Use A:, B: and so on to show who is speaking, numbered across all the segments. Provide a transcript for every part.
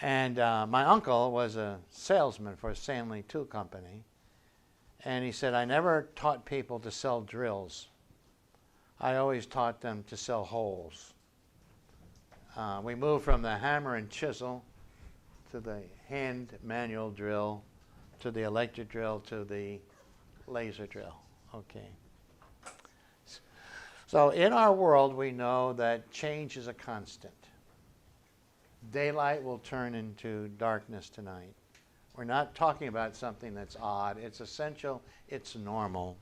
A: And my uncle was a salesman for a Stanley Tool Company. And he said, I never taught people to sell drills. I always taught them to sell holes. We moved from the hammer and chisel to the hand manual drill, to the electric drill, to the laser drill. Okay. So in our world, we know that change is a constant. Daylight will turn into darkness tonight. We're not talking about something that's odd. It's essential. It's normal.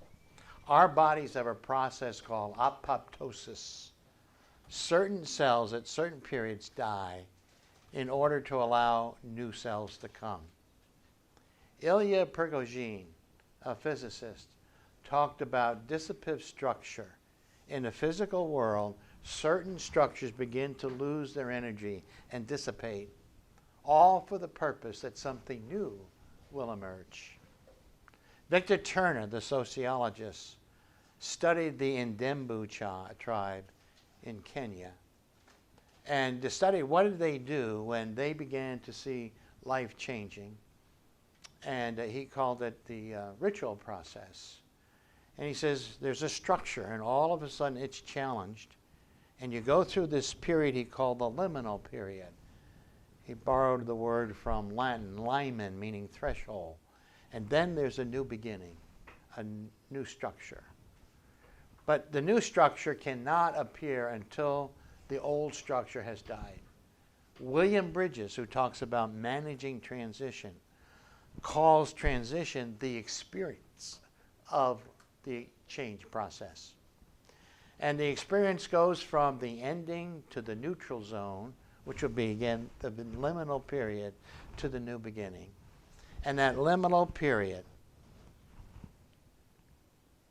A: Our bodies have a process called apoptosis. Certain cells at certain periods die in order to allow new cells to come. Ilya Prigogine, a physicist, talked about dissipative structure. In the physical world, certain structures begin to lose their energy and dissipate, all for the purpose that something new will emerge. Victor Turner, the sociologist, studied the Ndembu tribe in Kenya. And to study what did they do when they began to see life changing. And he called it the ritual process. And he says there's a structure, and all of a sudden it's challenged. And you go through this period he called the liminal period. He borrowed the word from Latin, limen, meaning threshold. And then there's a new beginning, a new structure. But the new structure cannot appear until the old structure has died. William Bridges, who talks about managing transition, calls transition the experience of the change process. And the experience goes from the ending to the neutral zone, which will be, again, the liminal period, to the new beginning. And that liminal period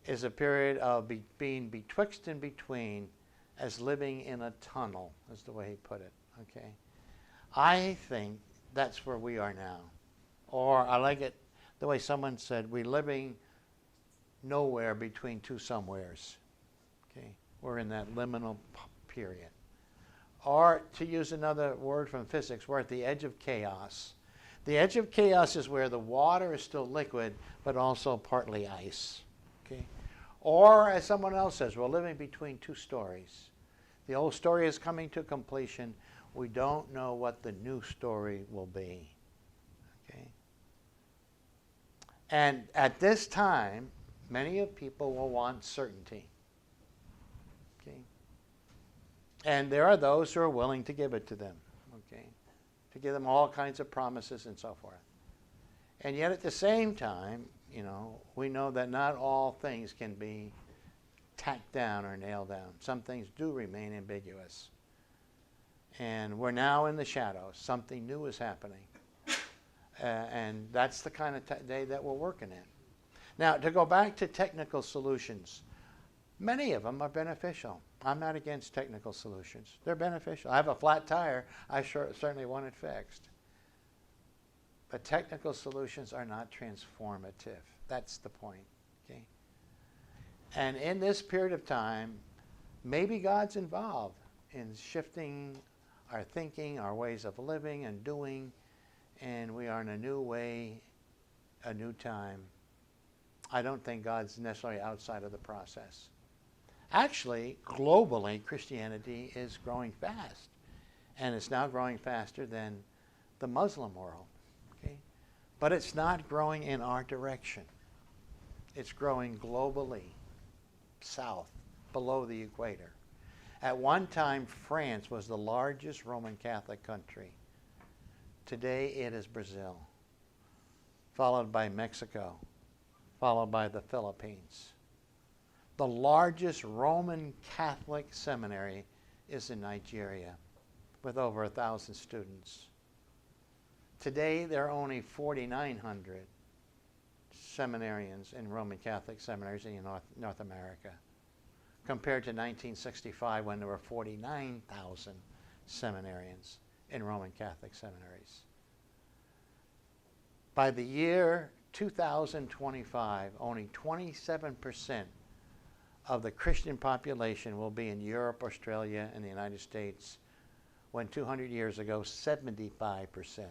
A: is a period of being betwixt and between, as living in a tunnel, is the way he put it, okay? I think that's where we are now. Or I like it the way someone said, we're living nowhere between two somewheres, okay? We're in that liminal period. Or to use another word from physics, we're at the edge of chaos. The edge of chaos is where the water is still liquid, but also partly ice, okay? Or, as someone else says, we're living between two stories. The old story is coming to completion. We don't know what the new story will be, okay? And at this time, many of people will want certainty, okay? And there are those who are willing to give it to them, okay? To give them all kinds of promises and so forth. And yet at the same time, you know, we know that not all things can be tacked down or nailed down. Some things do remain ambiguous. And we're now in the shadows. Something new is happening. And that's the kind of day that we're working in. Now, to go back to technical solutions, many of them are beneficial. I'm not against technical solutions. They're beneficial. I have a flat tire. I certainly want it fixed. But technical solutions are not transformative. That's the point, okay? And in this period of time, maybe God's involved in shifting our thinking, our ways of living and doing, and we are in a new way, a new time. I don't think God's necessarily outside of the process. Actually, globally, Christianity is growing fast, and it's now growing faster than the Muslim world, okay? But it's not growing in our direction. It's growing globally, south, below the equator. At one time, France was the largest Roman Catholic country. Today, it is Brazil, followed by Mexico, followed by the Philippines. The largest Roman Catholic seminary is in Nigeria, with over 1,000 students. Today, there are only 4,900 seminarians in Roman Catholic seminaries in North America, compared to 1965 when there were 49,000 seminarians in Roman Catholic seminaries. By the year 2025, only 27% of the Christian population will be in Europe, Australia, and the United States, when 200 years ago, 75%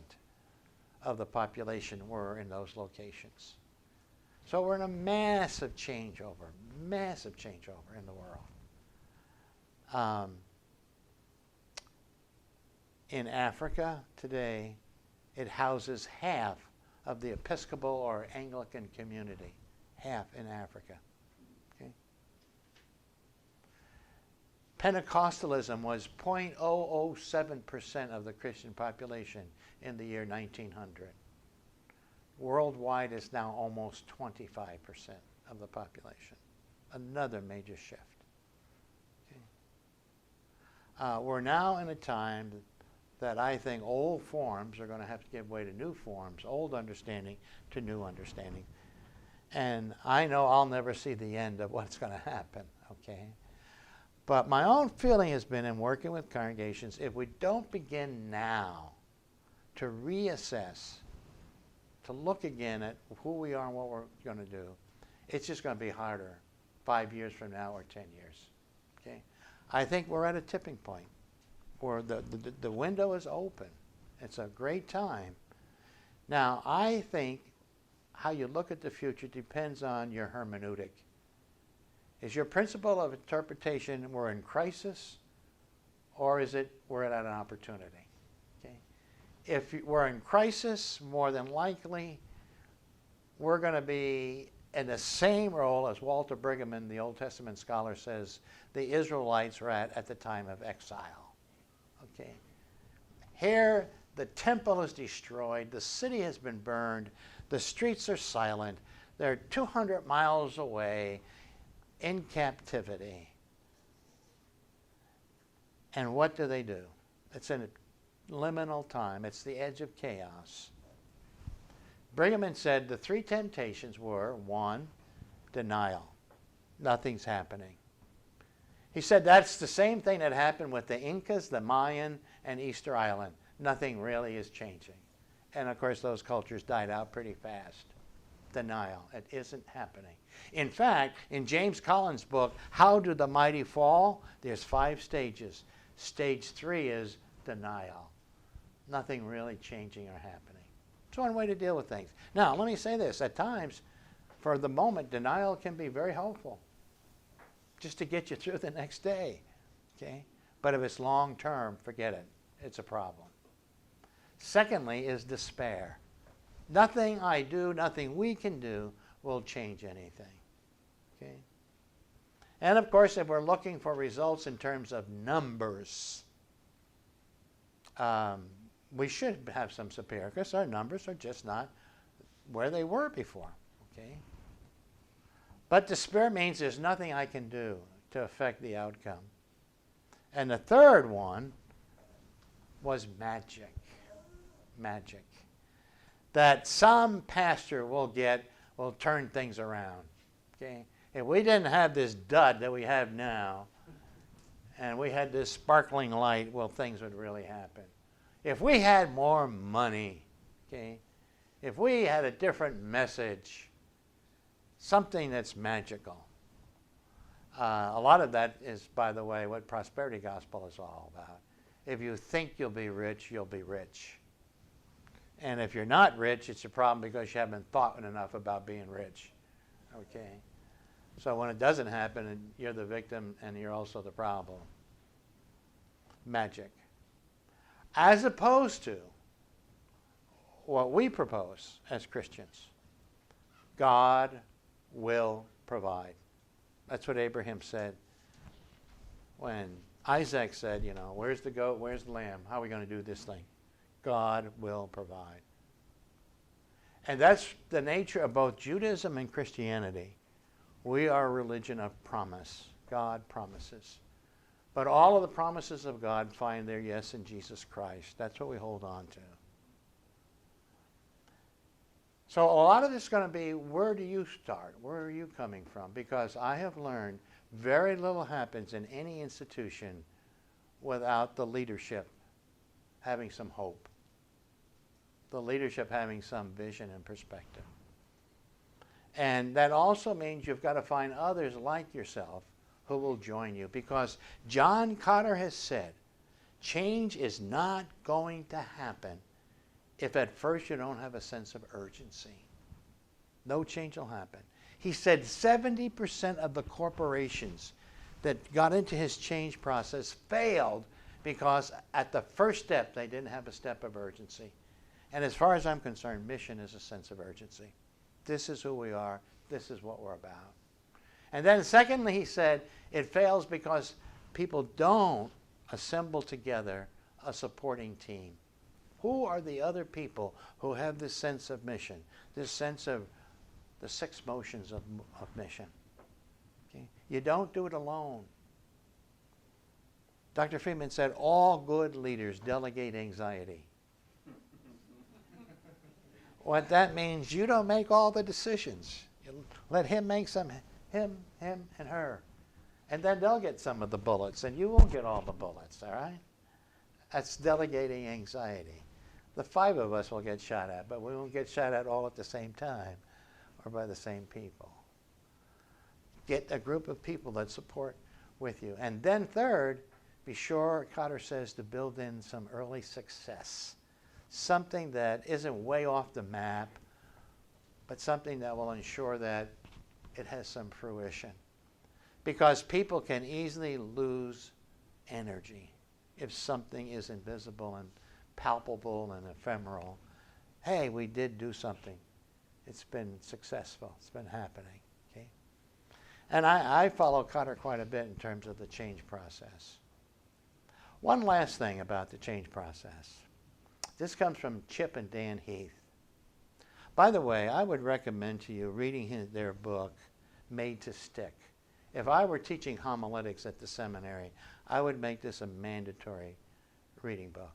A: of the population were in those locations. So we're in a massive changeover in the world. In Africa today, it houses half of the Episcopal or Anglican community. Half in Africa. Okay? Pentecostalism was 0.007% of the Christian population in the year 1900. Worldwide, it's now almost 25% of the population. Another major shift. Okay? We're now in a time that I think old forms are going to have to give way to new forms, old understanding to new understanding. And I know I'll never see the end of what's going to happen, okay? But my own feeling has been in working with congregations, if we don't begin now to reassess, to look again at who we are and what we're going to do, it's just going to be harder 5 years from now or 10 years, okay? I think we're at a tipping point where the window is open. It's a great time. Now, I think how you look at the future depends on your hermeneutic. Is your principle of interpretation we're in crisis, or is it we're at an opportunity? Okay? If we're in crisis, more than likely, we're going to be in the same role as Walter Brigham, the Old Testament scholar, says the Israelites were at the time of exile. Okay. Here, the temple is destroyed, the city has been burned, the streets are silent, they're 200 miles away in captivity. And what do? It's in a liminal time. It's the edge of chaos. Brigham said the three temptations were, 1, denial. Nothing's happening. He said that's the same thing that happened with the Incas, the Mayan, and Easter Island. Nothing really is changing. And of course, those cultures died out pretty fast. Denial. It isn't happening. In fact, in James Collins' book, How Do the Mighty Fall? There's 5 stages. Stage 3 is denial. Nothing really changing or happening. It's one way to deal with things. Now, let me say this. At times, for the moment, denial can be very helpful, just to get you through the next day. Okay? But if it's long term, forget it. It's a problem. Secondly is despair. Nothing I do, nothing we can do will change anything. Okay? And of course, if we're looking for results in terms of numbers, we should have some superior, because our numbers are just not where they were before. Okay? But despair means there's nothing I can do to affect the outcome. And the third one was magic. Magic. That some pastor will turn things around. Okay? If we didn't have this dud that we have now, and we had this sparkling light, well, things would really happen. If we had more money, okay? If we had a different message, something that's magical. A lot of that is, by the way, what prosperity gospel is all about. If you think you'll be rich, you'll be rich. And if you're not rich, it's a problem because you haven't thought enough about being rich. Okay? So when it doesn't happen, you're the victim and you're also the problem. Magic. As opposed to what we propose as Christians. God will provide. That's what Abraham said when Isaac said, where's the goat, where's the lamb? How are we going to do this thing? God will provide. And that's the nature of both Judaism and Christianity. We are a religion of promise. God promises. But all of the promises of God find their yes in Jesus Christ. That's what we hold on to. So a lot of this is going to be, where do you start? Where are you coming from? Because I have learned very little happens in any institution without the leadership having some hope. The leadership having some vision and perspective. And that also means you've got to find others like yourself who will join you. Because John Cotter has said, Change is not going to happen if at first you don't have a sense of urgency. No change will happen. He said 70% of the corporations that got into his change process failed because at the first step they didn't have a step of urgency. And as far as I'm concerned, mission is a sense of urgency. This is who we are. This is what we're about. And then secondly, he said, it fails because people don't assemble together a supporting team. Who are the other people who have this sense of mission, this sense of the 6 motions of mission? Okay? You don't do it alone. Dr. Freeman said, all good leaders delegate anxiety. What that means, you don't make all the decisions. You let him make some, him, and her. And then they'll get some of the bullets, and you won't get all the bullets, all right? That's delegating anxiety. The 5 of us will get shot at, but we won't get shot at all at the same time or by the same people. Get a group of people that support with you. And then third, be sure, Cotter says, to build in some early success. Something that isn't way off the map, but something that will ensure that it has some fruition. Because people can easily lose energy if something is invisible and palpable and ephemeral. Hey, we did do something. It's been successful. It's been happening. Okay? And I follow Cotter quite a bit in terms of the change process. One last thing about the change process. This comes from Chip and Dan Heath. By the way, I would recommend to you reading their book, Made to Stick. If I were teaching homiletics at the seminary, I would make this a mandatory reading book.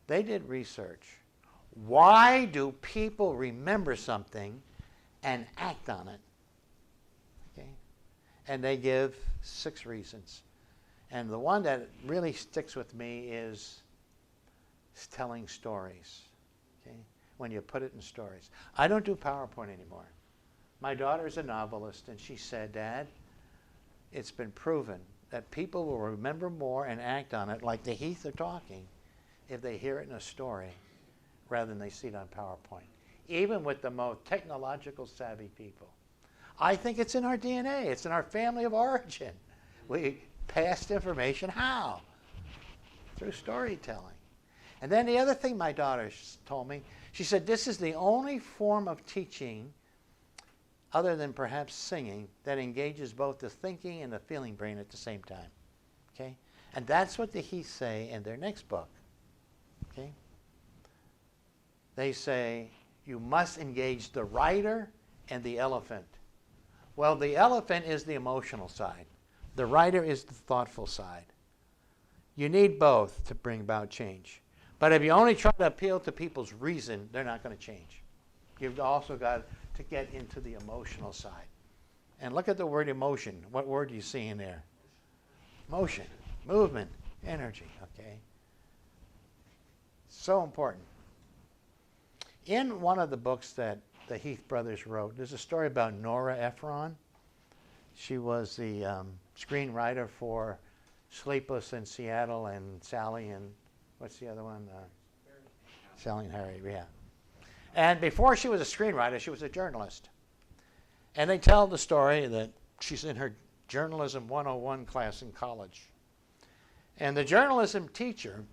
A: They did research. Why do people remember something and act on it? Okay? And they give 6 reasons. And the one that really sticks with me is telling stories. Okay? When you put it in stories. I don't do PowerPoint anymore. My daughter's a novelist, and she said, Dad, it's been proven that people will remember more and act on it like the Heath are talking if they hear it in a story rather than they see it on PowerPoint, even with the most technological savvy people. I think it's in our DNA. It's in our family of origin. We passed information how? Through storytelling. And then the other thing my daughter told me, she said, this is the only form of teaching other than perhaps singing, that engages both the thinking and the feeling brain at the same time. Okay? And that's what the Heath say in their next book. Okay? They say, you must engage the writer and the elephant. Well, the elephant is the emotional side. The writer is the thoughtful side. You need both to bring about change. But if you only try to appeal to people's reason, they're not going to change. You've also got to get into the emotional side. And look at the word emotion. What word do you see in there? Motion, movement, energy, okay? So important. In one of the books that the Heath brothers wrote, there's a story about Nora Ephron. She was the screenwriter for Sleepless in Seattle and Sally and, what's the other one? Sally and Harry, yeah. And before she was a screenwriter, she was a journalist. And they tell the story that she's in her Journalism 101 class in college. And the journalism teacher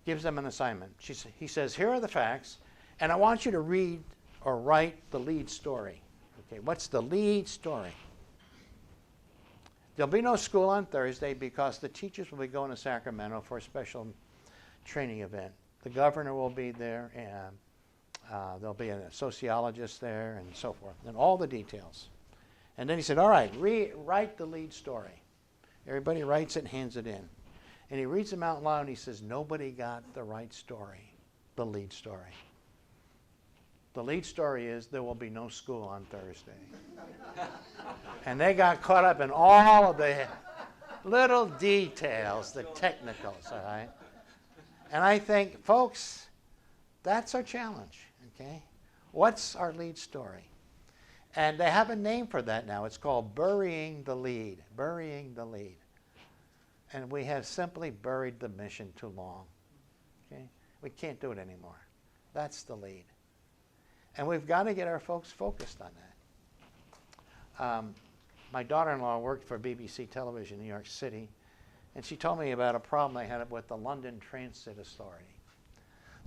A: gives them an assignment. He says, here are the facts, and I want you to read or write the lead story. Okay, what's the lead story? There'll be no school on Thursday because the teachers will be going to Sacramento for a special training event. The governor will be there, and there'll be a sociologist there and so forth, and all the details. And then he said, all right, write the lead story. Everybody writes it and hands it in. And he reads them out loud and he says, nobody got the right story, the lead story. The lead story is there will be no school on Thursday. And they got caught up in all of the little details, the technicals, all right? And I think, folks, that's our challenge, okay? What's our lead story? And they have a name for that now. It's called burying the lead, burying the lead. And we have simply buried the mission too long. Okay? We can't do it anymore. That's the lead. And we've got to get our folks focused on that. My daughter-in-law worked for BBC Television in New York City, and she told me about a problem they had with the London Transit Authority.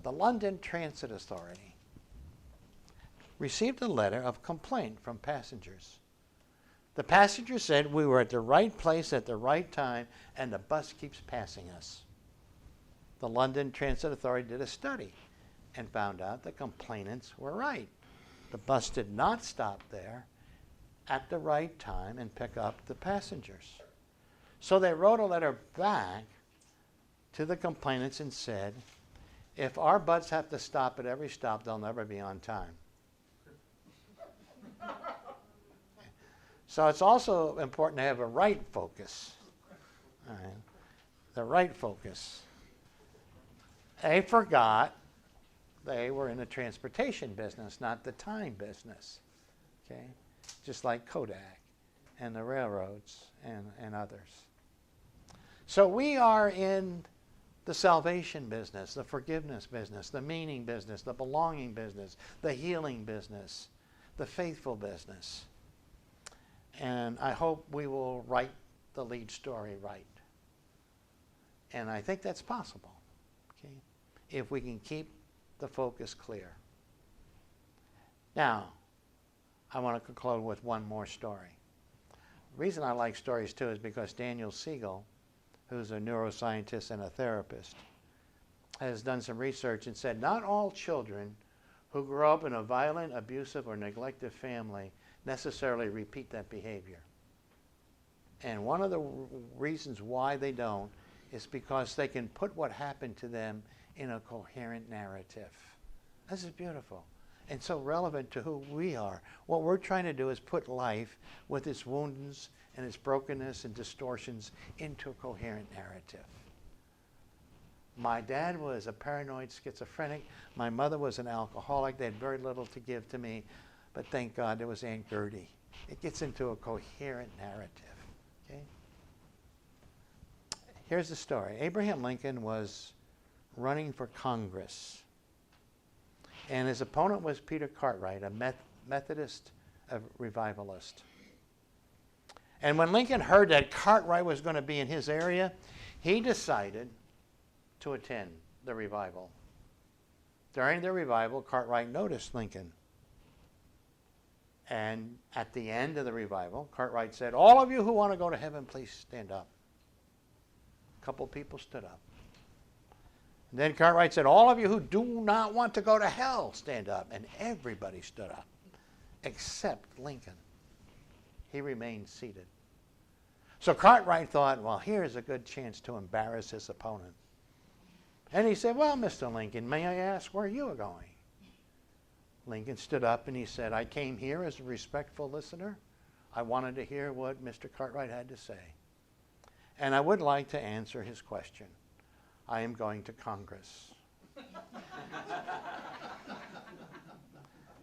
A: The London Transit Authority received a letter of complaint from passengers. The passenger said we were at the right place at the right time and the bus keeps passing us. The London Transit Authority did a study and found out the complainants were right. The bus did not stop there at the right time and pick up the passengers. So they wrote a letter back to the complainants and said, if our bus have to stop at every stop, they'll never be on time. So it's also important to have a right focus. All right. The right focus. They forgot they were in the transportation business, not the time business. Okay? Just like Kodak and the railroads and others. So we are in the salvation business, the forgiveness business, the meaning business, the belonging business, the healing business, the faithful business. And I hope we will write the lead story right. And I think that's possible, okay, if we can keep the focus clear. Now, I want to conclude with one more story. The reason I like stories, too, is because Daniel Siegel, who's a neuroscientist and a therapist, has done some research and said not all children who grow up in a violent, abusive, or neglected family necessarily repeat that behavior. And one of the reasons why they don't is because they can put what happened to them in a coherent narrative. This is beautiful and so relevant to who we are. What we're trying to do is put life with its wounds and its brokenness and distortions into a coherent narrative. My dad was a paranoid schizophrenic. My mother was an alcoholic. They had very little to give to me. But thank God there was Aunt Gertie. It gets into a coherent narrative. Okay? Here's the story. Abraham Lincoln was running for Congress. And his opponent was Peter Cartwright, a Methodist revivalist. And when Lincoln heard that Cartwright was going to be in his area, he decided to attend the revival. During the revival, Cartwright noticed Lincoln. And at the end of the revival, Cartwright said, all of you who want to go to heaven, please stand up. A couple people stood up. And then Cartwright said, all of you who do not want to go to hell, stand up. And everybody stood up, except Lincoln. He remained seated. So Cartwright thought, well, here's a good chance to embarrass his opponent. And he said, well, Mr. Lincoln, may I ask where you are going? Lincoln stood up and he said, I came here as a respectful listener. I wanted to hear what Mr. Cartwright had to say. And I would like to answer his question. I am going to Congress.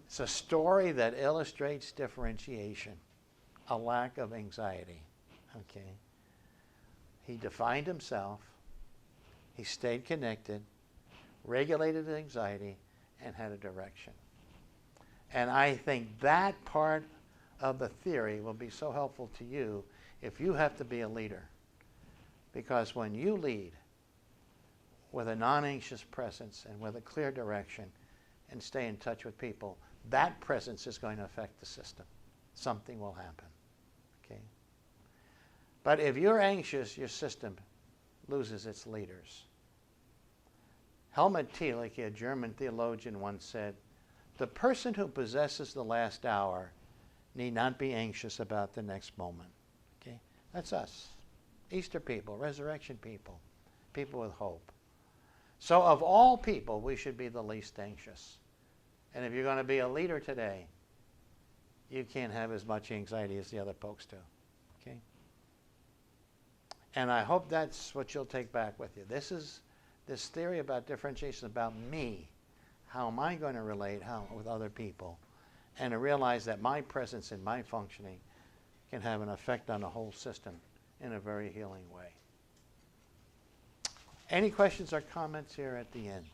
A: It's a story that illustrates differentiation, a lack of anxiety. Okay. He defined himself. He stayed connected, regulated anxiety, and had a direction. And I think that part of the theory will be so helpful to you if you have to be a leader. Because when you lead with a non-anxious presence and with a clear direction and stay in touch with people, that presence is going to affect the system. Something will happen. Okay? But if you're anxious, your system loses its leaders. Helmut Thielicke, a German theologian, once said, the person who possesses the last hour need not be anxious about the next moment. Okay? That's us. Easter people, resurrection people, people with hope. So of all people, we should be the least anxious. And if you're going to be a leader today, you can't have as much anxiety as the other folks do. Okay? And I hope that's what you'll take back with you. This theory about differentiation is about me. How am I going to relate with other people? And to realize that my presence and my functioning can have an effect on the whole system in a very healing way. Any questions or comments here at the end?